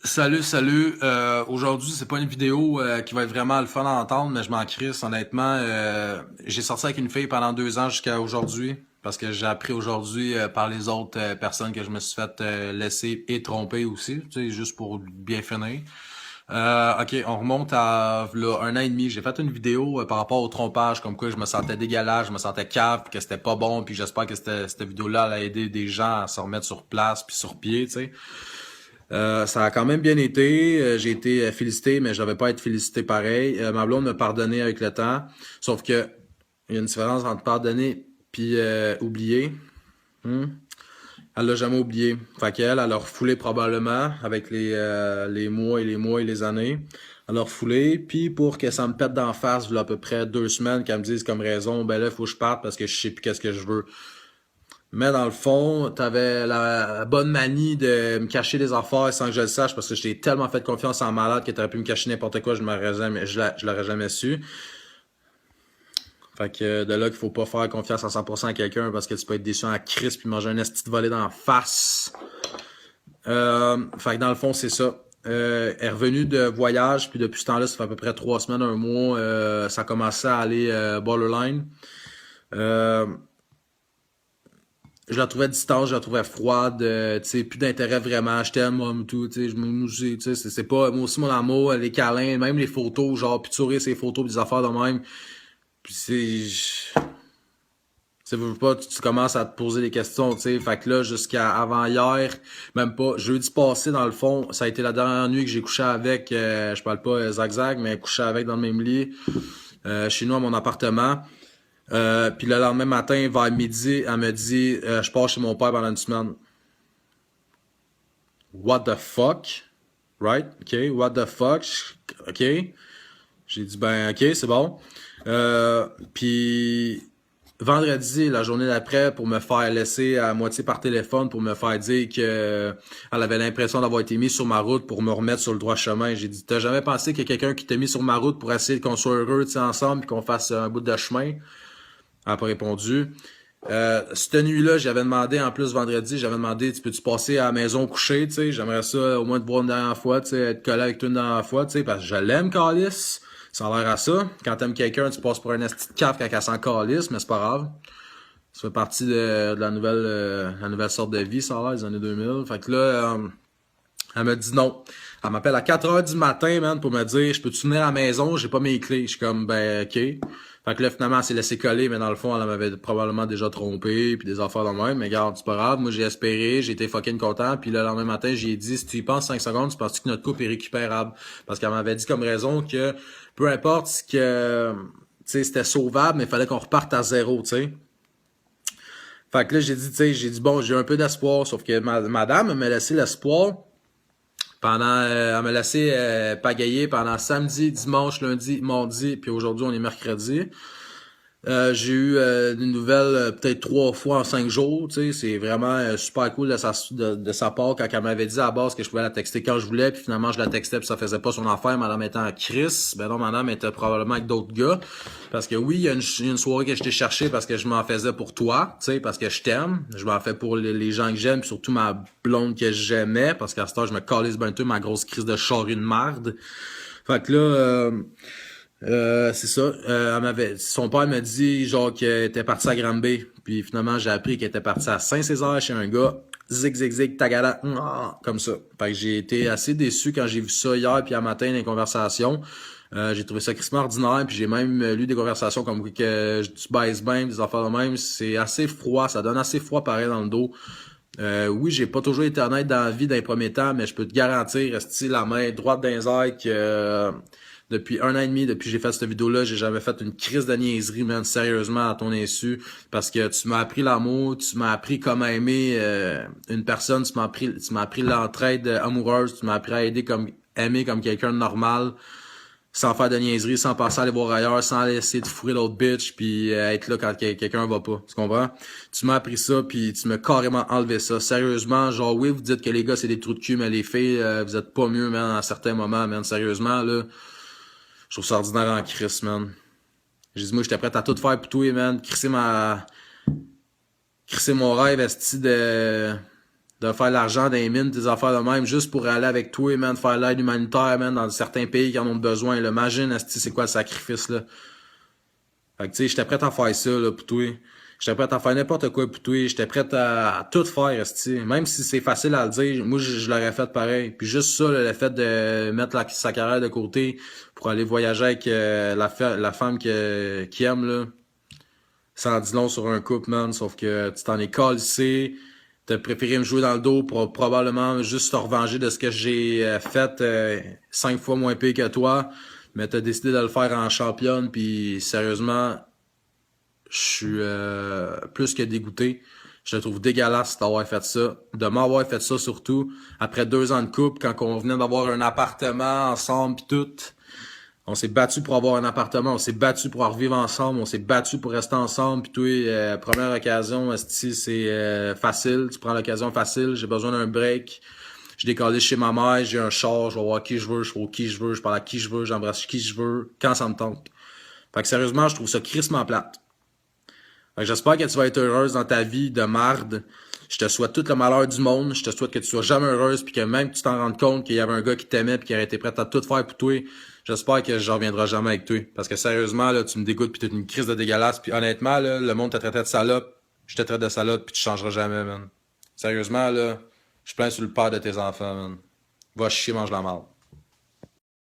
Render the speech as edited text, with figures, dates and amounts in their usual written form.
Salut. Aujourd'hui, c'est pas une vidéo qui va être vraiment le fun à entendre, mais je m'en crisse, honnêtement. J'ai sorti avec une fille pendant 2 ans jusqu'à aujourd'hui, parce que j'ai appris aujourd'hui par les autres personnes que je me suis fait laisser et tromper aussi, tu sais, juste pour bien finir. Ok, on remonte à là, 1 an et demi. J'ai fait une vidéo par rapport au trompage, comme quoi je me sentais dégueulasse, je me sentais cave, puis que c'était pas bon, puis j'espère que cette vidéo-là allait aider des gens à se remettre sur place puis sur pied, tu sais. Ça a quand même bien été. J'ai été félicité, mais je devais pas être félicité pareil. Ma blonde m'a pardonné avec le temps. Sauf que il y a une différence entre pardonner puis oublier. Hmm. Elle l'a jamais oublié. Fait qu'elle, elle a refoulé probablement avec les mois et les mois et les années. Elle a refoulé. Puis pour que ça me pète d'en face, il y a à peu près 2 semaines, qu'elle me dise comme raison, ben là, il faut que je parte parce que je sais plus qu'est-ce que je veux. Mais dans le fond, t'avais la bonne manie de me cacher des affaires sans que je le sache parce que j'ai tellement fait confiance en malade que t'aurais pu me cacher n'importe quoi, je l'aurais jamais su. Fait que de là qu'il faut pas faire confiance à 100% à quelqu'un parce que tu peux être déçu en crise puis manger un esti de volée dans la face. Fait que dans le fond, c'est ça. Elle est revenue de voyage, puis depuis ce temps-là, ça fait à peu près 3 semaines, un mois, ça commençait à aller borderline. Euh, je la trouvais distante, je la trouvais froide, tu sais, plus d'intérêt vraiment, je t'aime, moi, tout, tu sais, tu sais, c'est pas, moi aussi, mon amour, les câlins, même les photos, genre, picturer ses photos, pis des affaires de même, puis tu veux pas, tu commences à te poser des questions, tu sais, fait que là, jusqu'à avant hier, même pas, jeudi passé, dans le fond, ça a été la dernière nuit que j'ai couché avec, je parle pas Zag Zag, mais couché avec dans le même lit, chez nous, à mon appartement. Puis le lendemain matin, vers midi, elle me dit je pars chez mon père pendant une semaine. What the fuck? Right? OK, what the fuck? OK. J'ai dit ben OK, c'est bon. Puis vendredi, la journée d'après, pour me faire laisser à moitié par téléphone, pour me faire dire que elle avait l'impression d'avoir été mise sur ma route pour me remettre sur le droit chemin. J'ai dit, t'as jamais pensé qu'il y a quelqu'un qui t'a mis sur ma route pour essayer qu'on soit heureux, tu sais, ensemble, puis qu'on fasse un bout de chemin? Elle n'a pas répondu. Cette nuit-là, j'avais demandé, en plus vendredi, j'avais demandé, tu peux-tu passer à la maison coucher, tu sais, j'aimerais ça au moins te voir une dernière fois, tu sais, être collé avec toi une dernière fois, tu sais, parce que je l'aime, Calis. Ça a l'air à ça. Quand t'aimes quelqu'un, tu passes pour un esti de cave quand elle s'en calisse, mais c'est pas grave. Ça fait partie de la nouvelle sorte de vie, ça a l'air, des années 2000. Fait que là, elle me dit non. Elle m'appelle à 4 heures du matin, man, pour me dire, je peux-tu venir à la maison, j'ai pas mes clés. Je suis comme, ben, ok. Fait que là, finalement, elle s'est laissée coller, mais dans le fond, elle m'avait probablement déjà trompé, puis des affaires de même. Mais regarde, c'est pas grave. Moi, j'ai espéré, j'ai été fucking content. Puis le lendemain matin, j'ai dit, si tu y penses 5 secondes, tu penses que notre couple est récupérable? Parce qu'elle m'avait dit comme raison que peu importe ce que, tu sais, c'était sauvable, mais il fallait qu'on reparte à zéro, tu sais. Fait que là, j'ai dit, tu sais, j'ai dit, bon, j'ai un peu d'espoir, sauf que madame m'a laissé l'espoir elle m'a laissé pagayer pendant samedi, dimanche, lundi, mardi, puis aujourd'hui on est mercredi. J'ai eu une nouvelle peut-être 3 fois en 5 jours, tu sais, c'est vraiment super cool de sa part quand elle m'avait dit à la base que je pouvais la texter quand je voulais, puis finalement je la textais puis ça faisait pas son affaire, madame était en crise, ben non, madame était probablement avec d'autres gars, parce que oui, il y a une soirée que je t'ai cherché parce que je m'en faisais pour toi, tu sais, parce que je t'aime, je m'en fais pour les gens que j'aime, puis surtout ma blonde que j'aimais, parce qu'à ce temps je me calisse ben tout ma grosse crise de charrue de marde. Fait que là, c'est ça. Son père m'a dit genre qu'elle était partie à Granby. Puis finalement, j'ai appris qu'elle était partie à Saint-Césaire chez un gars. Zig, zig, zig, tagada, comme ça. Fait que j'ai été assez déçu quand j'ai vu ça hier puis à matin dans les conversations. J'ai trouvé ça crissement ordinaire, puis j'ai même lu des conversations comme que tu baises bien, des affaires de même. C'est assez froid, ça donne assez froid pareil dans le dos. Oui, j'ai pas toujours été honnête dans la vie d'un premier temps, mais je peux te garantir, rester la main droite dans les airs que depuis 1 an et demi, depuis que j'ai fait cette vidéo-là, j'ai jamais fait une crise de niaiserie, man, sérieusement, à ton insu, parce que tu m'as appris l'amour, tu m'as appris comment aimer une personne, tu m'as appris l'entraide amoureuse, tu m'as appris à aimer comme quelqu'un de normal, sans faire de niaiserie, sans passer à aller voir ailleurs, sans essayer de fourrer l'autre bitch, puis être là quand quelqu'un va pas. Tu comprends? Tu m'as appris ça, puis tu m'as carrément enlevé ça. Sérieusement, genre oui, vous dites que les gars c'est des trous de cul, mais les filles, vous êtes pas mieux, man, à certains moments, man. Sérieusement, là, je trouve ça ordinaire en crise, man. J'ai dit, moi, j'étais prêt à tout faire pour toi, man. Crisser mon rêve, esti de faire de l'argent dans les mines, des affaires de même, juste pour aller avec toi, man, faire l'aide humanitaire, man, dans certains pays qui en ont besoin, là. Imagine, esti, c'est quoi le sacrifice, là. Fait que, tu sais, j'étais prêt à faire ça, là, pour toi. J'étais prêt à faire n'importe quoi pour toi. J'étais prêt à tout faire, esti. Même si c'est facile à le dire, moi, je l'aurais fait pareil. Puis juste ça, là, le fait de mettre sa carrière de côté pour aller voyager avec la femme qui aime, là, ça en dit long sur un couple, man. Sauf que tu t'en es calissé. T'as préféré me jouer dans le dos pour probablement juste te revenger de ce que j'ai fait 5 fois moins pire que toi. Mais t'as décidé de le faire en championne, puis sérieusement, je suis plus que dégoûté. Je le trouve dégueulasse d'avoir fait ça. De m'avoir fait ça surtout. Après 2 ans de couple, quand on venait d'avoir un appartement ensemble pis tout. On s'est battu pour avoir un appartement, on s'est battu pour revivre ensemble, on s'est battu pour rester ensemble. Puis toi, première occasion, esti, c'est facile. Tu prends l'occasion facile. J'ai besoin d'un break. Je décolle chez ma mère, j'ai un char, je vais voir qui je veux, je fais qui je veux, je parle à qui je veux, j'embrasse qui je veux, quand ça me tente. Fait que sérieusement, je trouve ça crissement plate. Fait que j'espère que tu vas être heureuse dans ta vie de marde. Je te souhaite tout le malheur du monde. Je te souhaite que tu sois jamais heureuse puis que même que tu t'en rendes compte qu'il y avait un gars qui t'aimait puis qui aurait été prêt à tout faire pour toi. J'espère que je reviendrai jamais avec toi. Parce que sérieusement, là, tu me dégoûtes puis t'es une crise de dégueulasse. Puis honnêtement, là, le monde t'a traité de salope. Je te traite de salope puis tu changeras jamais, man. Sérieusement, là, je plains sur le père de tes enfants, man. Va chier, mange la marde.